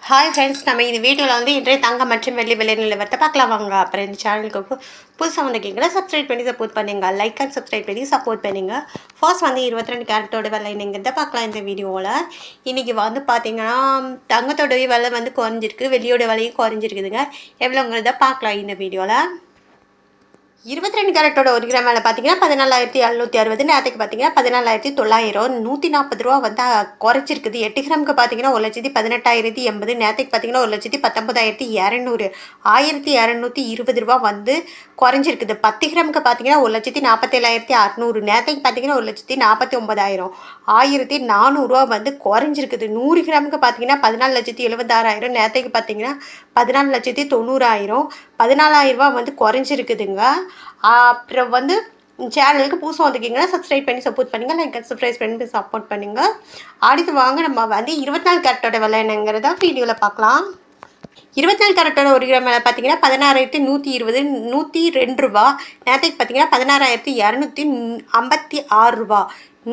Hi friends, நம்ம இந்த வீடியோவில் வந்து இன்றைய தங்கம் மற்றும் வெள்ளி விலை நிலவரத்தை பார்க்கலாம் வாங்க. அப்புறம் இந்த சேனலுக்கு புதுசாக வந்திருக்கீங்கன்னா சப்ஸ்கிரைப் பண்ணி சப்போர்ட் பண்ணுங்க, லைக் அண்ட் சப்ஸ்கிரைப் பண்ணி சப்போர்ட் பண்ணுங்க. ஃபர்ஸ்ட் வந்து 22 கேரட்டோட விலை என்னங்கிறத பார்க்கலாம் இந்த வீடியோவில். இன்றைக்கி வந்து பார்த்தீங்கன்னா தங்கத்தோட விலை வந்து குறைஞ்சிருக்கு, வெள்ளியோட விலையும் குறைஞ்சிருக்குதுங்க. எவ்வளோங்கிறத பார்க்கலாம் இந்த வீடியோவில். 22 கேரட்டோட 1 கிராம் மேலே பார்த்தீங்கன்னா 14,760, நேற்றுக்கு பார்த்தீங்கன்னா 14,900, 140 ரூபா வந்து குறைச்சிருக்குது. 8 கிராமுக்கு பார்த்தீங்கன்னா 1,18,080, நேற்றுக்கு பார்த்தீங்கன்னா 1,19,200, 1,220 ரூபா வந்து குறைஞ்சிருக்குது. 10 கிராமுக்கு பார்த்தீங்கன்னா 1,47,600, நேற்றுக்கு பார்த்தீங்கன்னா 1,49,000, 1,400 ரூபா வந்து குறைஞ்சிருக்குது. 100 கிராமுக்கு பார்த்தீங்கன்னா 14,76,000, நேற்றுக்கு பார்த்தீங்கன்னா 14,90,000, 14,000 ரூபா வந்து குறைஞ்சிருக்குதுங்க. அப்புறம் வந்து சேனலுக்கு புதுசாக வந்துருக்கீங்கன்னா சப்ஸ்கிரைப் பண்ணி சப்போர்ட் பண்ணுங்கள், லைக் சப்ஸ்கிரைப் பண்ணி சப்போர்ட் பண்ணுங்கள். அடுத்து வாங்க நம்ம வந்து 24 கேரட்டோட விலை என்னங்கிறத வீடியோவில் பார்க்கலாம். 24 கேரட்டோட 1 கிராம் விலை பார்த்தீங்கன்னா 16,120, 102 ரூபா, நேற்றுக்கு பார்த்தீங்கன்னா 16,256 ரூபா,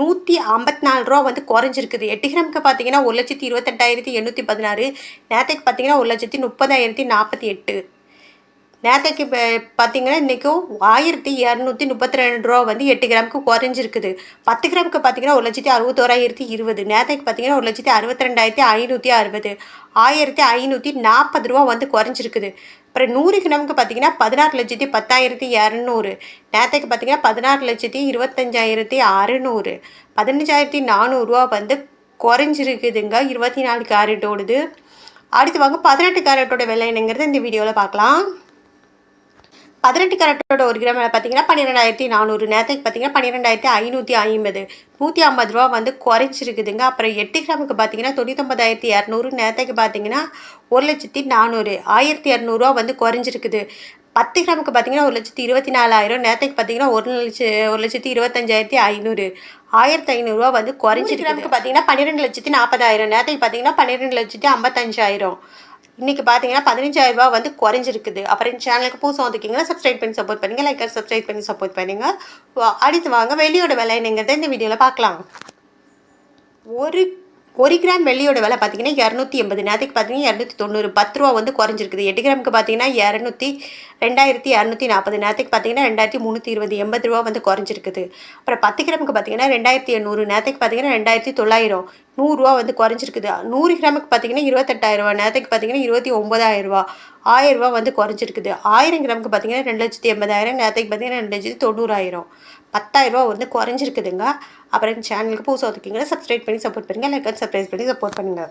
154 ரூபா வந்து குறைஞ்சிருக்குது. 8 கிராமுக்கு பார்த்தீங்கன்னா 1,28,816, நேற்றுக்கு பார்த்தீங்கன்னா 1,30,048, நேற்றுக்கு இப்போ பார்த்தீங்கன்னா இன்றைக்கும் 1,232 ரூபா வந்து 8 கிராமுக்கு குறைஞ்சிருக்குது. 10 கிராமுக்கு பார்த்தீங்கன்னா 1,61,020, நேற்றுக்கு பார்த்தீங்கன்னா 1,62,560, 1,540 ரூபா வந்து குறைஞ்சிருக்குது. அப்புறம் 100 கிராமுக்கு பார்த்தீங்கன்னா 16,10,200, நேற்றுக்கு பார்த்தீங்கன்னா 16,25,600, 15,400 ரூபா வந்து குறைஞ்சிருக்குதுங்க 24 கேரட்டோடது. அடுத்து வாங்க 18 கேரட்டோட விலை என்னங்கிறது இந்த வீடியோவில் பார்க்கலாம். 18 கேரட்டோட 1 கிராம் பார்த்தீங்கன்னா 12,400, நேற்றுக்கு பார்த்தீங்கன்னா 12,550, 150 ரூபா வந்து குறைஞ்சிருக்குதுங்க. அப்புறம் 8 கிராமுக்கு பார்த்தீங்கன்னா 99,200, நேற்றுக்கு பார்த்தீங்கன்னா 1,04,000, 1,200 ரூபா வந்து குறைஞ்சிருக்குது. 10 கிராமுக்கு பார்த்தீங்கன்னா 1,24,000, நேற்றுக்கு பார்த்தீங்கன்னா 1,25,500, 1,500 ரூபா வந்து குறைஞ்சிருக்கு. கிராமுக்கு பார்த்தீங்கன்னா 12,40,000, நேற்றுக்கு பார்த்தீங்கன்னா 12,55,000, இன்றைக்கி பார்த்தீங்கன்னா 15,000 ரூபா வந்து குறைஞ்சிருக்குது. அப்புறம் இந்த சேனலுக்கு புதுசாக வந்துருக்கீங்கன்னா சப்ஸ்கிரைப் பண்ணி சப்போர்ட் பண்ணுங்கள், லைக் சப்ஸ்கிரைப் பண்ணி சப்போர்ட் பண்ணுங்கள். அடுத்து வாங்க வெள்ளியோட விலை என்னங்கிறத இந்த வீடியோவில் பார்க்கலாம். ஒரு கிராம் வெள்ளியோட விலை பார்த்தீங்கன்னா 280, நேற்றுக்கு பார்த்தீங்கன்னா 290, 10 ரூபா வந்து குறைஞ்சிருக்குது. 8 கிராமுக்கு பார்த்தீங்கன்னா 2,240, நேற்றுக்கு பார்த்தீங்கன்னா 2,320, 80 ரூபா வந்து குறைஞ்சிருக்குது. அப்புறம் 10 கிராமுக்கு பார்த்தீங்கன்னா 2,800, நேற்றுக்கு பார்த்தீங்கன்னா 2,900, 100 ரூபா வந்து குறைஞ்சிருக்குது. 100 கிராமுக்கு பார்த்தீங்கன்னா 28,000 ரூபா, நேற்றுக்கு பார்த்தீங்கன்னா 29,000 ரூபா, 1000 ரூபா வந்து குறைஞ்சிருக்குது. 1000 கிராமுக்கு பார்த்தீங்கன்னா 2,80,000, நேற்றுக்கு பார்த்தீங்கன்னா 2,90,000, 10,000 ரூபா வந்து குறைஞ்சிருக்குதுங்க. அப்புறம் சேனலுக்கு புதுசாக இருக்கீங்கன்னா சப்ஸ்கிரைப் பண்ணி சப்போர்ட் பண்ணுங்கள், லைக் சப்ஸ்கிரைப் பண்ணி சப்போர்ட் பண்ணுங்கள்.